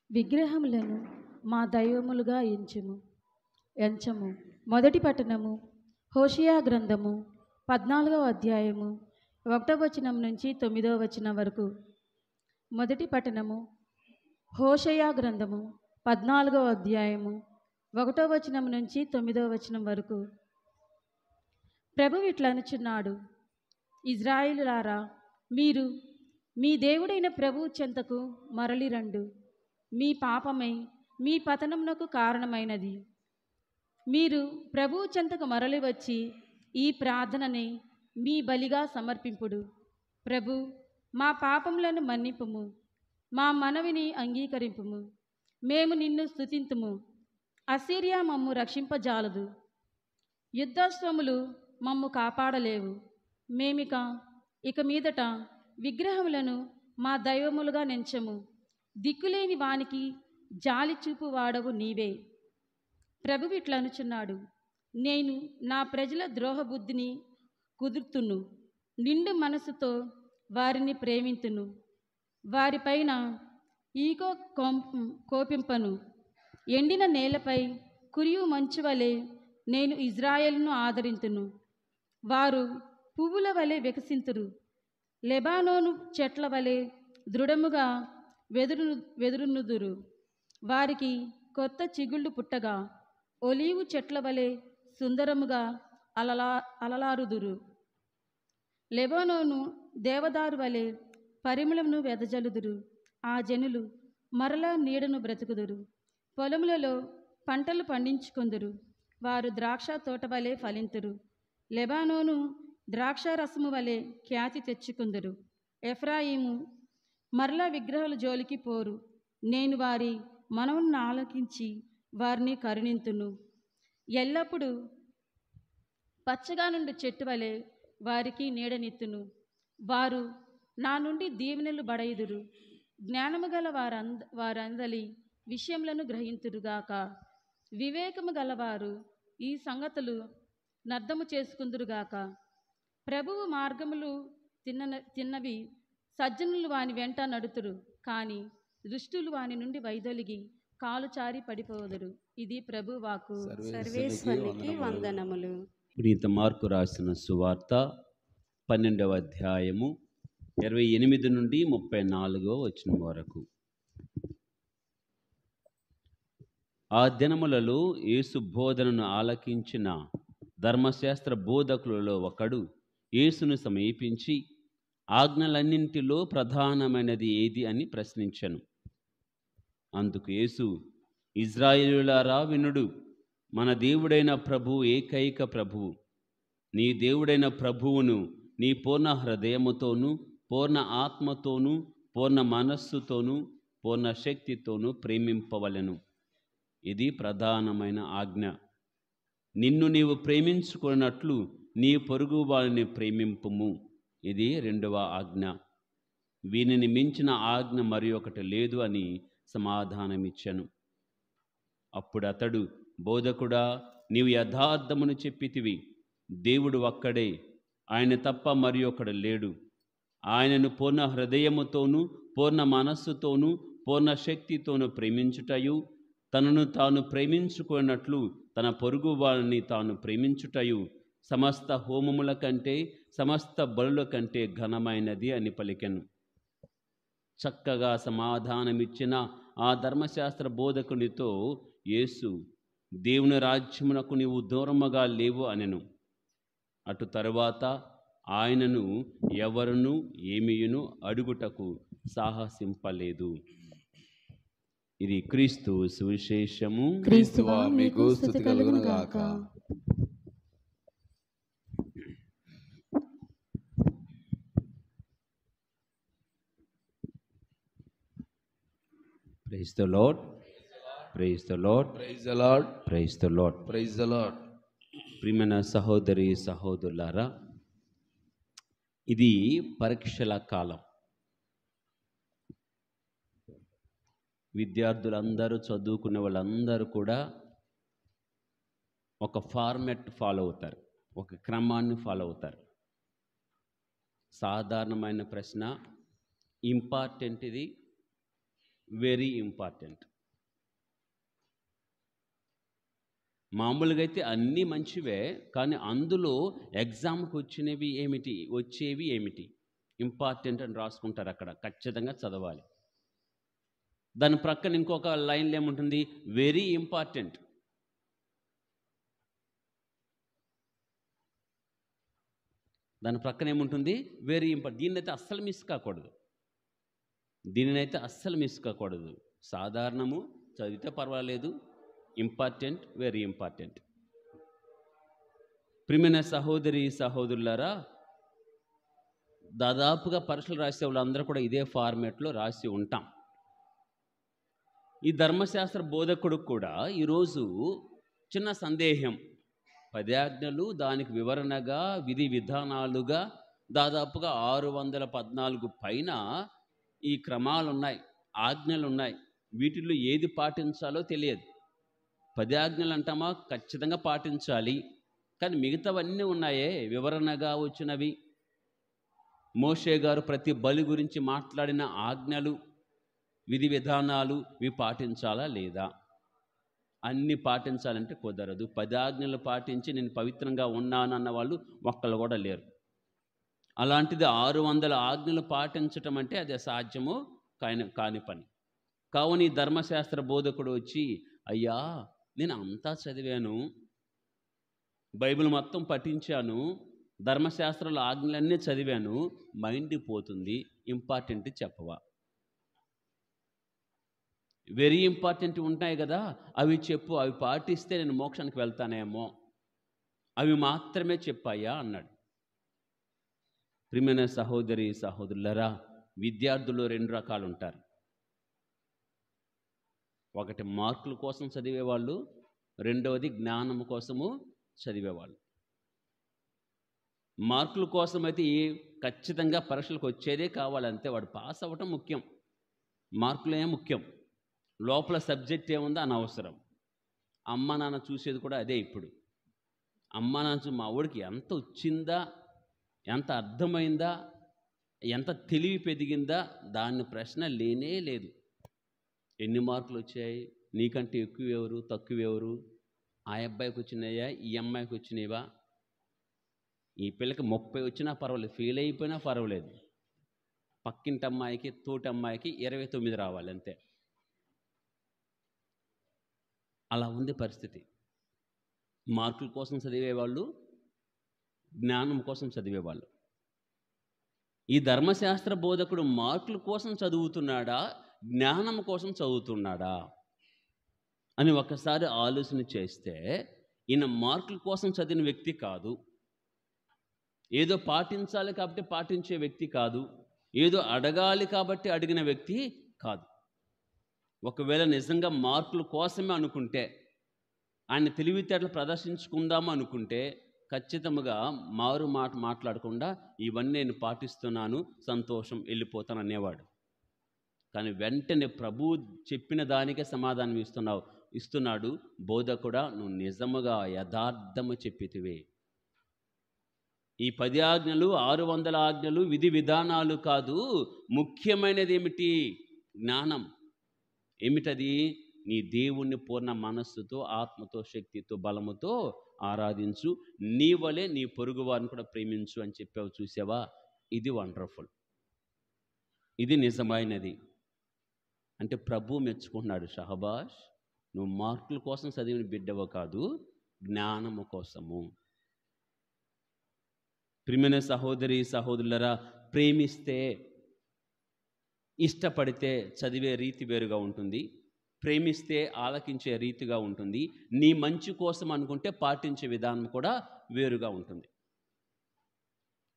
విగ్రహములను మా దైవములుగా ఎంచము. మొదటి పట్టణము హోషియా గ్రంథము 14వ అధ్యాయము 1వ వచనం నుంచి 9వ వచనం వరకు. మొదటి పట్టణము హోషేయ గ్రంథము 14వ అధ్యాయము 1వ వచనం నుంచి 9వ వచనం వరకు. ప్రభువు ఇట్లా అనుచున్నాడు, ఇజ్రాయేలులారా, మీరు మీ దేవుడైన ప్రభువు చెంతకు మరలి రండు. మీ పాపమై మీ పతనమునకు కారణమైనది. మీరు ప్రభువు చెంతకు మరలి వచ్చి ఈ ప్రార్థనని మీ బలిగా సమర్పింపుడు. ప్రభు, మా పాపములను మన్నింపుము, మా మనవిని అంగీకరింపుము. మేము నిన్ను స్తుతింతుము. అసీరియా మమ్ము రక్షింపజాలదు, యుద్ధాశ్వములు మమ్ము కాపాడలేవు. ఇక మీదట విగ్రహములను మా దైవములుగా నెంచము. దిక్కులేని వానికి జాలి చూపు వాడవు నీవే. ప్రభువు ఇట్లా అనుచున్నాడు, నేను నా ప్రజల ద్రోహబుద్ధిని కుదుర్తును, నిండు మనసుతో వారిని ప్రేమింతును. వారిపైన ఈగో కోపింపను. ఎండిన నేలపై కురియు మంచు వలె నేను ఇజ్రాయేలును ఆదరింతును. వారు పువ్వుల వలె వికసింతురు, లెబానోను చెట్ల వలె దృఢముగా వెదురునుదురు. వారికి కొత్త చిగుళ్ళు పుట్టగా ఒలీవు చెట్ల వలె సుందరముగా అలలారుదురు. లెబానోను దేవదారు వలె పరిమళమును వెదజల్లుదురు. ఆ జనులు మరలా నీడను బ్రతుకుదురు, పొలములలో పంటలు పండించుకొందురు. వారు ద్రాక్ష తోట వలె ఫలింతురు, లెబానోను ద్రాక్షారసము వలె ఖ్యాతి తెచ్చుకుందురు. ఎఫ్రాయిము మరలా విగ్రహాల జోలికి పోరు. నేను వారి మనవును ఆలకించి వారిని కరుణింతును. ఎల్లప్పుడూ పచ్చగా నుండి చెట్టు వలె వారికి నీడనిత్తును. వారు నా నుండి దీవెనలు బడయుదురు. జ్ఞానము గల వారందలి విషయములను గ్రహింతురుగాక. వివేకము గలవారు ఈ సంగతులు నర్థము చేసుకుందురుగాక. ప్రభువు మార్గములు తిన్నవి సజ్జనులు వాని వెంట నడుతురు, కానీ దుష్టులు వాని నుండి వైదొలిగి కాలు చారి పడిపోదురు. ఇది ప్రభు వాక్కు. సర్వేశ్వరునికి వందనములు. పునీత మార్కు రాసిన సువార్త 12వ అధ్యాయము 28 నుండి 34వ వచనం వరకు. ఆ దినములలో యేసు బోధనను ఆలకించిన ధర్మశాస్త్ర బోధకులలో ఒకడు యేసును సమీపించి, ఆజ్ఞలన్నింటిలో ప్రధానమైనది ఏది అని ప్రశ్నించెను. అందుకు యేసు, ఇజ్రాయేలులారా వినుడు, మన దేవుడైన ప్రభువు ఏకైక ప్రభువు. నీ దేవుడైన ప్రభువును నీ పూర్ణ హృదయముతోనూ, పూర్ణ ఆత్మతోనూ, పూర్ణ మనస్సుతోనూ, పూర్ణ శక్తితోనూ ప్రేమింపవలెను. ఇది ప్రధానమైన ఆజ్ఞ. నిన్ను నీవు ప్రేమించుకున్నట్లు నీ పొరుగు వారిని ప్రేమింపుము. ఇది 2వ ఆజ్ఞ. వీనిని మించిన ఆజ్ఞ మరి ఒకటి లేదు అని సమాధానమిచ్చెను. అప్పుడు అతడు, బోధకుడా, నీవు యథార్థమును చెప్పితివి. దేవుడు ఒక్కడే, ఆయన తప్ప మరి ఒకడు లేడు. ఆయనను పూర్ణ హృదయముతోనూ, పూర్ణ మనస్సుతోనూ, పూర్ణ శక్తితోనూ ప్రేమించుటయు, తనను తాను ప్రేమించుకున్నట్లు తన పొరుగు వారిని తాను ప్రేమించుటయు సమస్త హోమముల కంటే, సమస్త బలుల కంటే ఘనమైనది అని పలికెను. చక్కగా సమాధానమిచ్చిన ఆ ధర్మశాస్త్ర బోధకునితో యేసు, దేవుని రాజ్యమునకు నీవు దూరముగా లేవు అనెను. అటు తరువాత ఆయనను ఎవరునూ ఏమియును అడుగుటకు సాహసింపలేదు. ఇది క్రీస్తు సువిశేషము. క్రీస్తువా మీకు స్తుతి కలుగును గాక. Praise the Lord. Praise the Lord. Praise the Lord. Praise the Lord. Praise the Lord. ప్రియమైన సహోదరి సహోదరులారా, ఇది పరీక్షల కాలం. విద్యార్థులందరూ, చదువుకునే వాళ్ళందరూ కూడా ఒక ఫార్మెట్ ఫాలో అవుతారు, ఒక క్రమాన్ని ఫాలో అవుతారు. సాధారణమైన ప్రశ్న, ఇంపార్టెంట్ ఇది, వెరీ ఇంపార్టెంట్. మామూలుగా అయితే అన్నీ మంచివే, కానీ అందులో ఎగ్జామ్కి వచ్చేవి ఏమిటి ఇంపార్టెంట్ అని రాసుకుంటారు. అక్కడ ఖచ్చితంగా చదవాలి. దాని ప్రక్కన ఇంకొక లైన్లో ఏముంటుంది? Very important. దాని ప్రక్కన ఏముంటుంది? Very important. దీనినైతే అస్సలు మిస్ కాకూడదు. సాధారణము చదివితే పర్వాలేదు, ఇంపార్టెంట్, వెరీ ఇంపార్టెంట్. ప్రియమైన సహోదరి సహోదరులారా, దాదాపుగా పరీక్షలు రాసే వాళ్ళందరూ కూడా ఇదే ఫార్మేట్లో రాసి ఉంటాం. ఈ ధర్మశాస్త్ర బోధకుడు కూడా ఈరోజు చిన్న సందేహం. 10 ఆజ్ఞలు, దానికి వివరణగా విధి విధానాలుగా దాదాపుగా 614 పైన ఈ క్రమాలు ఉన్నాయి, ఆజ్ఞలు ఉన్నాయి. వీటిల్లో ఏది పాటించాలో తెలియదు. 10 ఆజ్ఞలు అంటామా, ఖచ్చితంగా పాటించాలి. కానీ మిగతావన్నీ ఉన్నాయే వివరణగా వచ్చినవి. మోషే గారు ప్రతి బలి గురించి మాట్లాడిన ఆజ్ఞలు, విధి విధానాలు, ఇవి పాటించాలా లేదా? అన్నీ పాటించాలంటే కుదరదు. 10 ఆజ్ఞలు పాటించి నేను పవిత్రంగా ఉన్నానన్న వాళ్ళు ఒక్కళ్ళు కూడా లేరు. అలాంటిది 600 ఆజ్ఞలు పాటించటం అంటే అది అసాధ్యము కాని పని. కావున ఈ ధర్మశాస్త్ర బోధకుడు వచ్చి, అయ్యా నేను అంతా చదివాను, బైబిల్ మొత్తం పఠించాను, ధర్మశాస్త్రాల ఆజ్ఞలన్నీ చదివాను, మైండ్ పోతుంది, ఇంపార్టెంట్ చెప్పవా? వెరీ ఇంపార్టెంట్ ఉంటాయి కదా, అవి చెప్పు, అవి పాటిస్తే నేను మోక్షానికి వెళ్తానేమో, అవి మాత్రమే చెప్పాయా అన్నాడు. ప్రియమైన సహోదరి సహోదరులరా, విద్యార్థులు 2 రకాలు ఉంటారు. ఒకటి మార్కుల కోసం చదివేవాళ్ళు, రెండవది జ్ఞానం కోసము చదివేవాళ్ళు. మార్కుల కోసం అయితే ఖచ్చితంగా పరీక్షలకు వచ్చేదే కావాలంతే, వాడు పాస్ అవ్వటం ముఖ్యం, మార్కులే ముఖ్యం. లోపల సబ్జెక్ట్ ఏముందో అనవసరం. అమ్మ నాన్న చూసేది కూడా అదే. ఇప్పుడు అమ్మ నాన్న మా వాడికి ఎంత వచ్చిందా, ఎంత అర్థమైందా, ఎంత తెలివి పెరిగిందా, దాన్ని ప్రశ్న లేనే లేదు. ఎన్ని మార్కులు వచ్చాయి, నీకంటే ఎక్కువ ఎవరు, తక్కువ ఎవరు, ఆ అబ్బాయికి వచ్చినాయా, ఈ అమ్మాయికి వచ్చినాయివా? ఈ పిల్లకి 30 వచ్చినా పర్వాలేదు, ఫెయిల్ అయిపోయినా పర్వాలేదు, పక్కింటి అమ్మాయికి తోటి అమ్మాయికి 29 రావాలి అంతే. అలా ఉంది పరిస్థితి. మార్కుల కోసం చదివేవాళ్ళు, జ్ఞానం కోసం చదివేవాళ్ళు. ఈ ధర్మశాస్త్ర బోధకుడు మార్కుల కోసం చదువుతున్నాడా, జ్ఞానం కోసం చదువుతున్నాడా అని ఒకసారి ఆలోచన చేస్తే, ఈయన మార్కుల కోసం చదివిన వ్యక్తి కాదు, ఏదో పాటించాలి కాబట్టి పాటించే వ్యక్తి కాదు, ఏదో అడగాలి కాబట్టి అడిగిన వ్యక్తి కాదు. ఒకవేళ నిజంగా మార్కుల కోసమే అనుకుంటే, ఆయన తెలివితేటలు ప్రదర్శించుకుందాము అనుకుంటే, ఖచ్చితంగా మారు మాట మాట్లాడకుండా ఇవన్నీ నేను పాటిస్తున్నాను, సంతోషం, వెళ్ళిపోతాను అనేవాడు. కానీ వెంటనే ప్రభువు చెప్పిన దానికే సమాధానం ఇస్తున్నాడు. బోధకుడా, నువ్వు నిజముగా యథార్థము చెప్పితివే. ఈ 10 ఆజ్ఞలు 600 ఆజ్ఞలు విధి విధానాలు కాదు, ముఖ్యమైనది ఏమిటి? జ్ఞానం. ఏమిటది? నీ దేవుణ్ణి పూర్ణ మనస్సుతో, ఆత్మతో, శక్తితో, బలముతో ఆరాధించు, నీ వలె నీ పొరుగు వారిని కూడా ప్రేమించు అని చెప్పావు. చూసావా? ఇది వండర్ఫుల్, ఇది నిజమైనది అంటే ప్రభు మెచ్చుకుంటున్నాడు. షహబాష్, నువ్వు మార్కుల కోసం చదివిన బిడ్డవ కాదు, జ్ఞానము కోసము. ప్రియమైన సహోదరి సహోదరులరా, ప్రేమిస్తే, ఇష్టపడితే చదివే రీతి వేరుగా ఉంటుంది, ప్రేమిస్తే ఆలకించే రీతిగా ఉంటుంది, నీ మంచి కోసం అనుకుంటే పాటించే విధానం కూడా వేరుగా ఉంటుంది.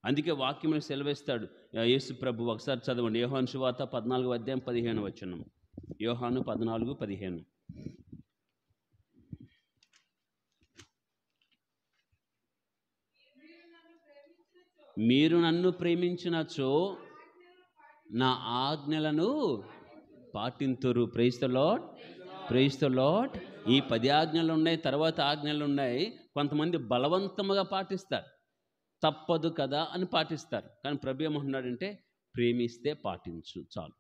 అందుకే వాక్యమును సెలవిస్తాడు యేసు ప్రభు. ఒకసారి చదవండి, యోహాను సువార్త 14వ అధ్యాయం 15వ వచనం. యోహాను 14:15. మీరు నన్ను ప్రేమించినచో నా ఆజ్ఞలను పాటింతురు. Praise the Lord, praise the Lord. ఈ 10 ఆజ్ఞలు ఉన్నాయి, తర్వాత ఆజ్ఞలు ఉన్నాయి. కొంతమంది బలవంతముగా పాటిస్తారు, తప్పదు కదా అని పాటిస్తారు. కానీ ప్రభు ఏమంటున్నాడంటే, ప్రేమిస్తే పాటించు చాలు.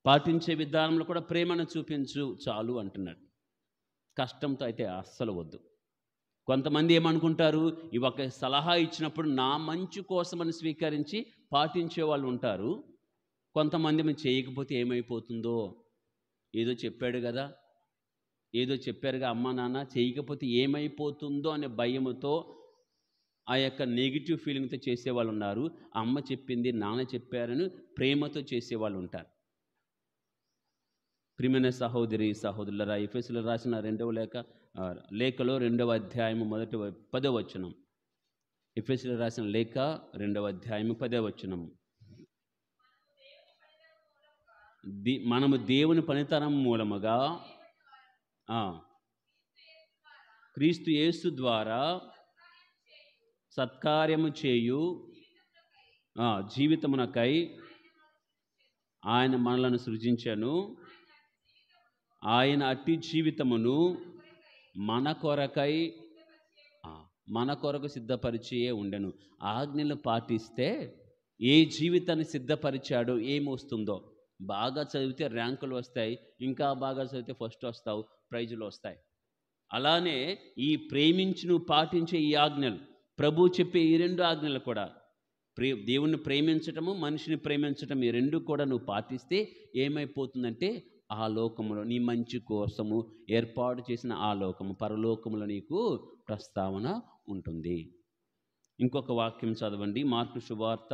పాటించే విధానంలో కూడా ప్రేమను చూపించు చాలు అంటున్నాడు. కష్టంతో అయితే అస్సలు వద్దు. కొంతమంది ఏమనుకుంటారు, ఈ ఒక సలహా ఇచ్చినప్పుడు నా మంచి కోసమని స్వీకరించి పాటించే వాళ్ళు ఉంటారు. కొంతమంది మేము చేయకపోతే ఏమైపోతుందో, ఏదో చెప్పాడు కదా, ఏదో చెప్పారుగా అమ్మ నాన్న, చేయకపోతే ఏమైపోతుందో అనే భయముతో ఆ యొక్క నెగిటివ్ ఫీలింగ్తో చేసేవాళ్ళు ఉన్నారు. అమ్మ చెప్పింది, నాన్న చెప్పారని ప్రేమతో చేసేవాళ్ళు ఉంటారు. ప్రియమైన సహోదరి సహోదరులరా, ఎఫెసీయులకు రాసిన లేఖలో 2వ అధ్యాయము 10వ వచనం. ఎఫెసీయులకు రాసిన లేఖ 2వ అధ్యాయము 10వ వచనం. మనము దేవుని పనితనం మూలముగా క్రీస్తు యేసు ద్వారా సత్కార్యము చేయు జీవితమునకై ఆయన మనలను సృజించెను. ఆయన అట్టి జీవితమును మన కొరకు సిద్ధపరిచే ఉండెను. ఆజ్ఞలు పాటిస్తే ఏ జీవితాన్ని సిద్ధపరిచాడో ఏమొస్తుందో. బాగా చదివితే ర్యాంకులు వస్తాయి, ఇంకా బాగా చదివితే ఫస్ట్ వస్తావు, ప్రైజులు వస్తాయి. అలానే ఈ ప్రేమించి నువ్వు పాటించే ఈ ఆజ్ఞలు, ప్రభు చెప్పే ఈ 2 ఆజ్ఞలు కూడా, దేవుణ్ణి ప్రేమించటము, మనిషిని ప్రేమించటం, ఈ 2 కూడా నువ్వు పాటిస్తే ఏమైపోతుందంటే ఆ లోకములో నీ మంచి కోసము ఏర్పాటు చేసిన ఆ లోకము, పరలోకములో నీకు ప్రస్తావన ఉంటుంది. ఇంకొక వాక్యం చదవండి, మార్కు సువార్త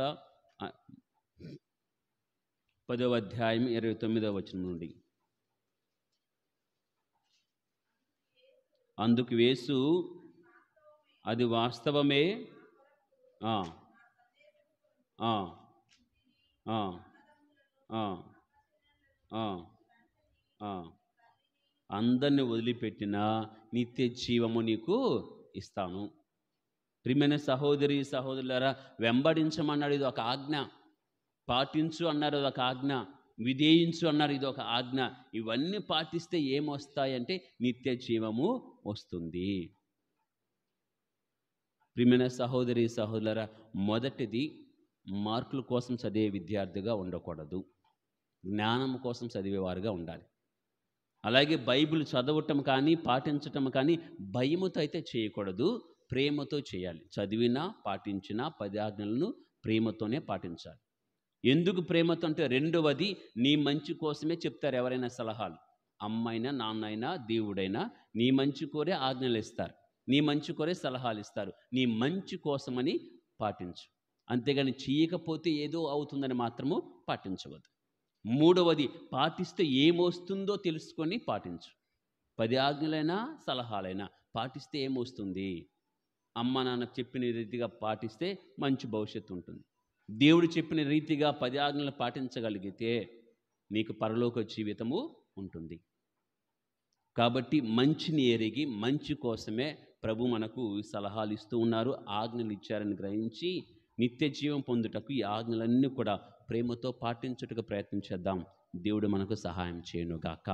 10వ అధ్యాయం 29వ వచనం నుండి. అందుకు యేసు, అది వాస్తవమే, అందరిని వదిలిపెట్టిన నిత్య జీవము నీకు ఇస్తాను. ప్రియమైన సహోదరి సహోదరులారా, వెంబడించమన్నాడు, ఇది ఒక ఆజ్ఞ. పాటించు అన్నారు, ఇది ఒక ఆజ్ఞ. విధేయించు అన్నారు, ఇది ఒక ఆజ్ఞ. ఇవన్నీ పాటిస్తే ఏమొస్తాయంటే నిత్య జీవము వస్తుంది. ప్రియమైన సహోదరి సహోదరులారా, మొదటిది మార్కుల కోసం చదివే విద్యార్థిగా ఉండకూడదు, జ్ఞానం కోసం చదివేవారుగా ఉండాలి. అలాగే బైబిల్ చదవటం కానీ పాటించటం కానీ భయముతో అయితే చేయకూడదు, ప్రేమతో చేయాలి. చదివినా పాటించినా 10 ఆజ్ఞలను ప్రేమతోనే పాటించాలి. ఎందుకు ప్రేమతో అంటే, రెండవది నీ మంచి కోసమే చెప్తారు ఎవరైనా సలహాలు. అమ్మైనా నాన్నైనా దేవుడైనా నీ మంచి కోరే ఆజ్ఞలు ఇస్తారు, నీ మంచి కోరే సలహాలు ఇస్తారు. నీ మంచి కోసమని పాటించు, అంతేగాని చేయకపోతే ఏదో అవుతుందని మాత్రము పాటించవద్దు. మూడవది, పాటిస్తే ఏమొస్తుందో తెలుసుకొని పాటించు. 10 ఆజ్ఞలైనా సలహాలైనా పాటిస్తే ఏమొస్తుంది? అమ్మ నాన్న చెప్పిన రీతిగా పాటిస్తే మంచి భవిష్యత్తు ఉంటుంది. దేవుడు చెప్పిన రీతిగా 10 ఆజ్ఞలు పాటించగలిగితే నీకు పరలోక జీవితము ఉంటుంది. కాబట్టి మంచిని ఎరిగి మంచి కోసమే ప్రభు మనకు సలహాలు ఇస్తూ ఉన్నారు, ఆజ్ఞలు ఇచ్చారని గ్రహించి నిత్య జీవం పొందుటకు ఈ ఆజ్ఞలన్నీ కూడా ప్రేమతో పాటించుటకు ప్రయత్నం చేద్దాం. దేవుడు మనకు సహాయం చేయనుగాక.